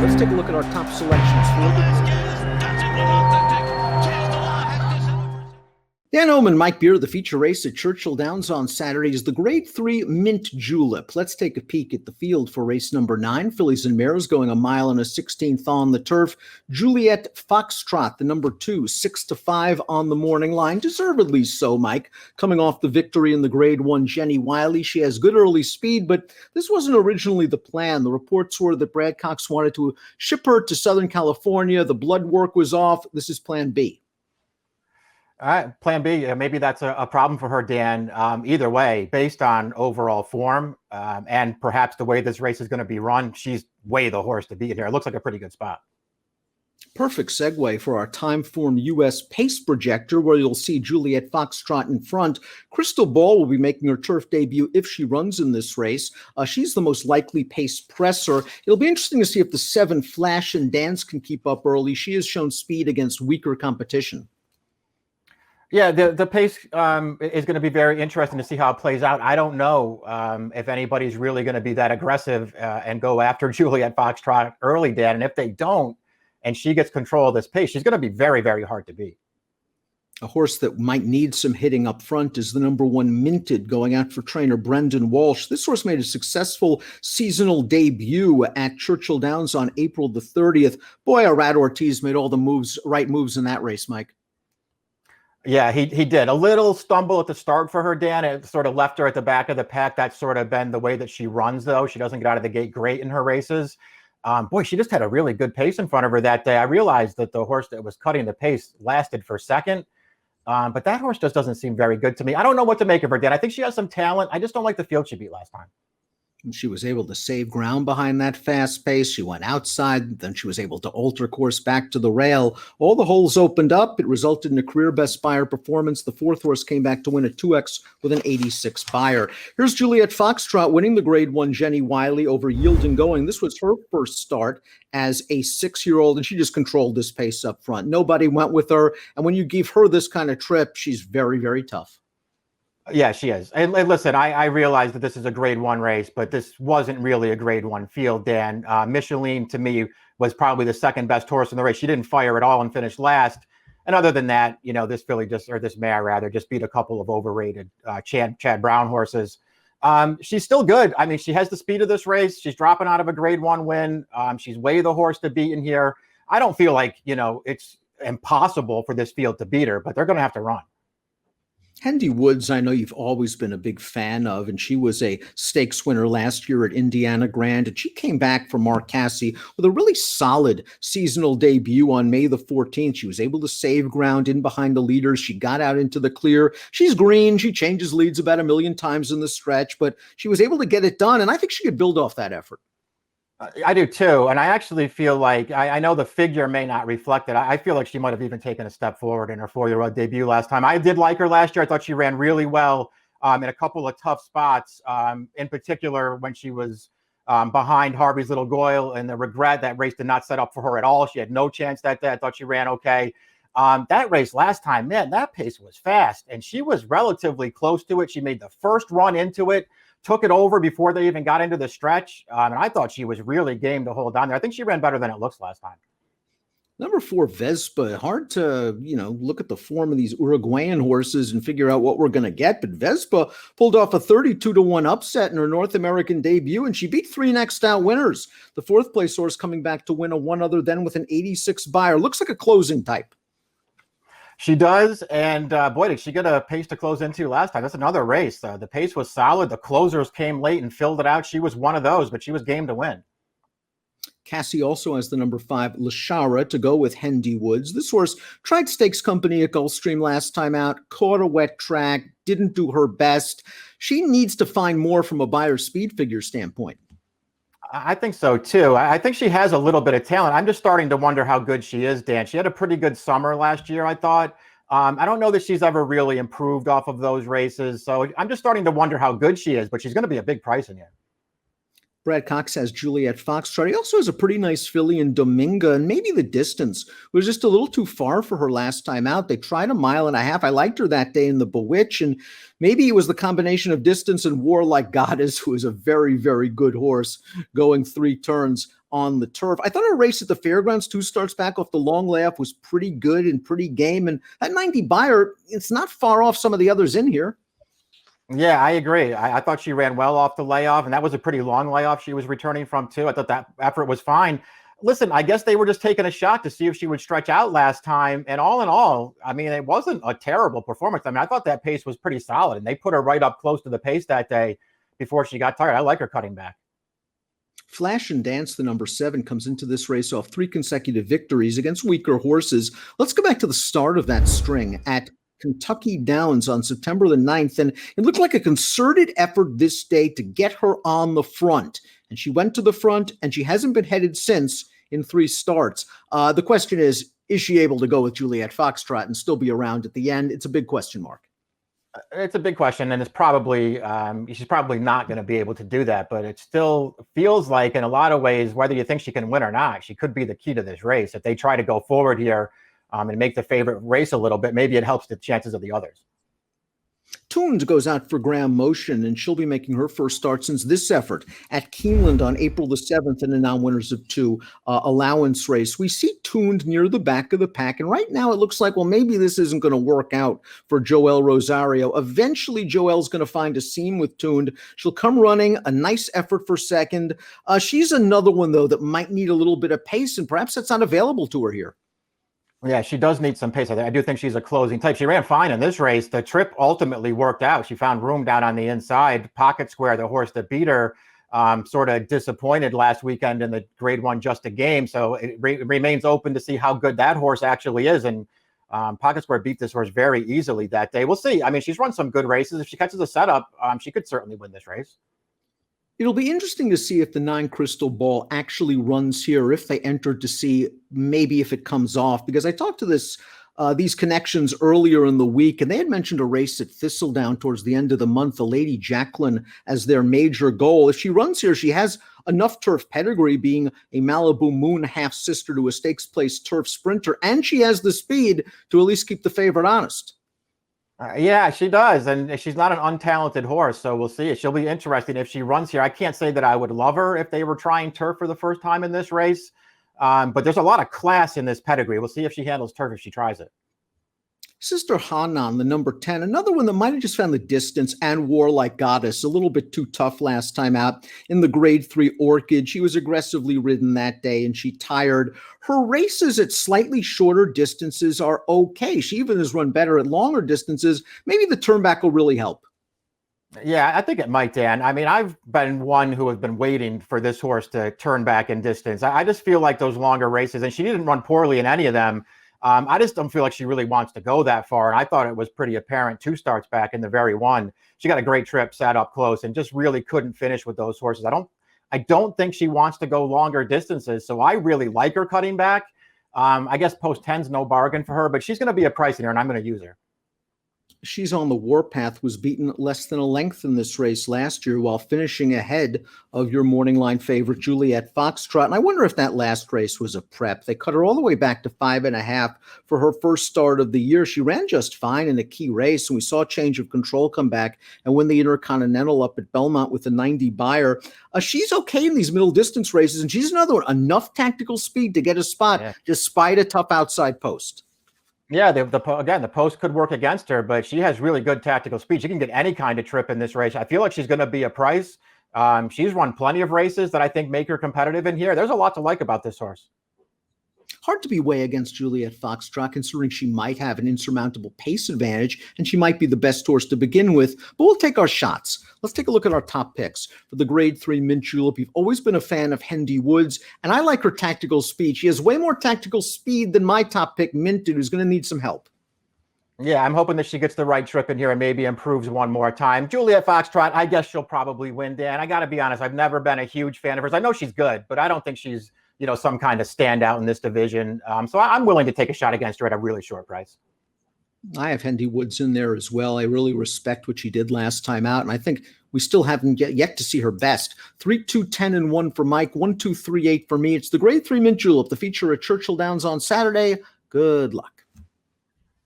let's take a look at our top selections for Dan Illman, Mike Beer. The feature race at Churchill Downs on Saturday is the Grade 3 Mint Julep. Let's take a peek at the field for race number 9. Fillies and Mares going a mile and a 16th on the turf. Juliette Foxtrot, the number 2, 6-5 on the morning line. Deservedly so, Mike. Coming off the victory in the Grade 1, Jenny Wiley. She has good early speed, but this wasn't originally the plan. The reports were that Brad Cox wanted to ship her to Southern California. The blood work was off. This is plan B. All right, plan B, maybe that's a problem for her, Dan. Either way, based on overall form and perhaps the way this race is going to be run, she's way the horse to beat here. It looks like a pretty good spot. Perfect segue for our time-form U.S. pace projector, where you'll see Juliette Foxtrot in front. Crystal Ball will be making her turf debut if she runs in this race. She's the most likely pace presser. It'll be interesting to see if the 7 Flash and Dance can keep up early. She has shown speed against weaker competition. Yeah, the pace is going to be very interesting to see how it plays out. I don't know if anybody's really going to be that aggressive and go after Juliette Foxtrot early, Dan. And if they don't, and she gets control of this pace, she's going to be very, very hard to beat. A horse that might need some hitting up front is the number 1 Minted, going out for trainer Brendan Walsh. This horse made a successful seasonal debut at Churchill Downs on April the 30th. Boy, Arad Ortiz made all the right moves in that race, Mike. Yeah, he did. A little stumble at the start for her, Dan. It sort of left her at the back of the pack. That's sort of been the way that she runs, though. She doesn't get out of the gate great in her races. Boy, she just had a really good pace in front of her that day. I realized that the horse that was cutting the pace lasted for second. But that horse just doesn't seem very good to me. I don't know what to make of her, Dan. I think she has some talent. I just don't like the field she beat last time. She was able to save ground behind that fast pace. She went outside. Then she was able to alter course back to the rail. All the holes opened up. It resulted in a career best Beyer performance. The 4th horse came back to win a 2X with an 86 Beyer. Here's Juliette Foxtrot winning the Grade 1 Jenny Wiley over Yield and Going. This was her first start as a 6-year-old, and she just controlled this pace up front. Nobody went with her. And when you give her this kind of trip, she's very, very tough. Yeah, she is. And listen, I realize that this is a Grade 1 race, but this wasn't really a Grade 1 field, Dan. Micheline, to me, was probably the second best horse in the race. She didn't fire at all and finished last. And other than that, you know, this mare rather, just beat a couple of overrated Chad Brown horses. She's still good. I mean, she has the speed of this race. She's dropping out of a Grade 1 win. She's way the horse to beat in here. I don't feel like, you know, it's impossible for this field to beat her, but they're going to have to run. Hendy Woods, I know you've always been a big fan of, and she was a stakes winner last year at Indiana Grand, and she came back from Mark Casse with a really solid seasonal debut on May the 14th. She was able to save ground in behind the leaders. She got out into the clear. She's green. She changes leads about 1 million times in the stretch, but she was able to get it done, and I think she could build off that effort. I do too. And I actually feel like, I know the figure may not reflect it. I feel like she might have even taken a step forward in her 4-year-old debut last time. I did like her last year. I thought she ran really well in a couple of tough spots, in particular when she was behind Harvey's Little Goyle and the Regret. That race did not set up for her at all. She had no chance that day. I thought she ran okay. That race last time, man, that pace was fast and she was relatively close to it. She made the first run into it, took it over before they even got into the stretch. And I thought she was really game to hold on there. I think she ran better than it looks last time. Number 4, Vespa. Hard to, look at the form of these Uruguayan horses and figure out what we're going to get. But Vespa pulled off a 32-1 upset in her North American debut, and she beat 3 next out winners. The 4th place horse coming back to win a 1 other than with an 86 Beyer. Looks like a closing type. She does, and boy, did she get a pace to close into last time. That's another race. The pace was solid. The closers came late and filled it out. She was one of those, but she was game to win. Casse also has the number 5, Lashara, to go with Hendy Woods. This horse tried Stakes Company at Gulfstream last time out, caught a wet track, didn't do her best. She needs to find more from a Beyer speed figure standpoint. I think so, too. I think she has a little bit of talent. I'm just starting to wonder how good she is, Dan. She had a pretty good summer last year, I thought. I don't know that she's ever really improved off of those races. So I'm just starting to wonder how good she is, but she's going to be a big price in here. Brad Cox has Juliette Foxtrot. He also has a pretty nice filly in Dominga, and maybe the distance was just a little too far for her last time out. They tried a mile and a half. I liked her that day in the Bewitch, and maybe it was the combination of distance and Warlike Goddess, who is a very, very good horse, going 3 turns on the turf. I thought her race at the fairgrounds 2 starts back off the long layoff was pretty good and pretty game, and that 90 buyer, it's not far off some of the others in here. Yeah, I agree. I thought she ran well off the layoff, and that was a pretty long layoff she was returning from, too. I thought that effort was fine. Listen, I guess they were just taking a shot to see if she would stretch out last time. And all in all, I mean, it wasn't a terrible performance. I mean, I thought that pace was pretty solid, and they put her right up close to the pace that day before she got tired. I like her cutting back. Flash and Dance, the number 7, comes into this race off 3 consecutive victories against weaker horses. Let's go back to the start of that string at Kentucky Downs on September the 9th, and it looked like a concerted effort this day to get her on the front. And she went to the front, and she hasn't been headed since in 3 starts. The question is she able to go with Juliette Foxtrot and still be around at the end? It's a big question mark. It's a big question, and it's probably she's probably not going to be able to do that. But it still feels like, in a lot of ways, whether you think she can win or not, she could be the key to this race. If they try to go forward here and make the favorite race a little bit, maybe it helps the chances of the others. Tuned goes out for Graham Motion, and she'll be making her first start since this effort at Keeneland on April the 7th in a non-winners of 2 allowance race. We see Tuned near the back of the pack, and right now it looks like, well, maybe this isn't going to work out for Joelle Rosario. Eventually, Joelle's going to find a seam with Tuned. She'll come running, a nice effort for second. She's another one, though, that might need a little bit of pace, and perhaps that's not available to her here. Yeah, she does need some pace. I do think she's a closing type. She ran fine in this race. The trip ultimately worked out. She found room down on the inside. Pocket Square, the horse that beat her, sort of disappointed last weekend in the Grade 1 Just a Game. So it remains open to see how good that horse actually is. And Pocket Square beat this horse very easily that day. We'll see. I mean, she's run some good races. If she catches a setup, she could certainly win this race. It'll be interesting to see if the 9 Crystal Ball actually runs here, or if they enter to see maybe if it comes off. Because I talked to these connections earlier in the week, and they had mentioned a race at Thistledown towards the end of the month, the Lady Jacqueline, as their major goal. If she runs here, she has enough turf pedigree, being a Malibu Moon half-sister to a stakes place turf sprinter, and she has the speed to at least keep the favorite honest. Yeah, she does. And she's not an untalented horse, so we'll see. She'll be interesting if she runs here. I can't say that I would love her if they were trying turf for the first time in this race, but there's a lot of class in this pedigree. We'll see if she handles turf if she tries it. Sister Hanan, the number 10, another one that might have just found the distance, and Warlike Goddess, a little bit too tough last time out in the Grade 3 Orchid. She was aggressively ridden that day, and she tired. Her races at slightly shorter distances are okay. She even has run better at longer distances. Maybe the turnback will really help. Yeah, I think it might, Dan. I mean, I've been one who has been waiting for this horse to turn back in distance. I just feel like those longer races, and she didn't run poorly in any of them. I just don't feel like she really wants to go that far. And I thought it was pretty apparent 2 starts back in the very one. She got a great trip, sat up close, and just really couldn't finish with those horses. I don't think she wants to go longer distances. So I really like her cutting back. I guess post 10's no bargain for her, but she's going to be a price in here, and I'm going to use her. She's on the warpath, was beaten less than a length in this race last year while finishing ahead of your morning line favorite, Juliette Foxtrot. And I wonder if that last race was a prep. They cut her all the way back to 5.5 for her first start of the year. She ran just fine in a key race, and we saw change of control come back and win the Intercontinental up at Belmont with a 90 buyer. She's okay in these middle distance races, and she's another one, enough tactical speed to get a spot despite a tough outside post. Yeah, again, the post could work against her, but she has really good tactical speed. She can get any kind of trip in this race. I feel like she's going to be a price. She's run plenty of races that I think make her competitive in here. There's a lot to like about this horse. Hard to be way against Juliette Foxtrot, considering she might have an insurmountable pace advantage, and she might be the best horse to begin with. But we'll take our shots. Let's take a look at our top picks. For the Grade 3 Mint Julep, you've always been a fan of Hendy Woods, and I like her tactical speed. She has way more tactical speed than my top pick, Minted, who's going to need some help. Yeah, I'm hoping that she gets the right trip in here and maybe improves one more time. Juliette Foxtrot, I guess she'll probably win, Dan. I got to be honest, I've never been a huge fan of hers. I know she's good, but I don't think she's some kind of standout in this division. So I'm willing to take a shot against her at a really short price. I have Hendy Woods in there as well. I really respect what she did last time out. And I think We still haven't yet to see her best. 3, 2, 10, and 1 for Mike. 1, 2, 3, 8 for me. It's the Grade 3 Mint Julep, the feature at Churchill Downs on Saturday. Good luck.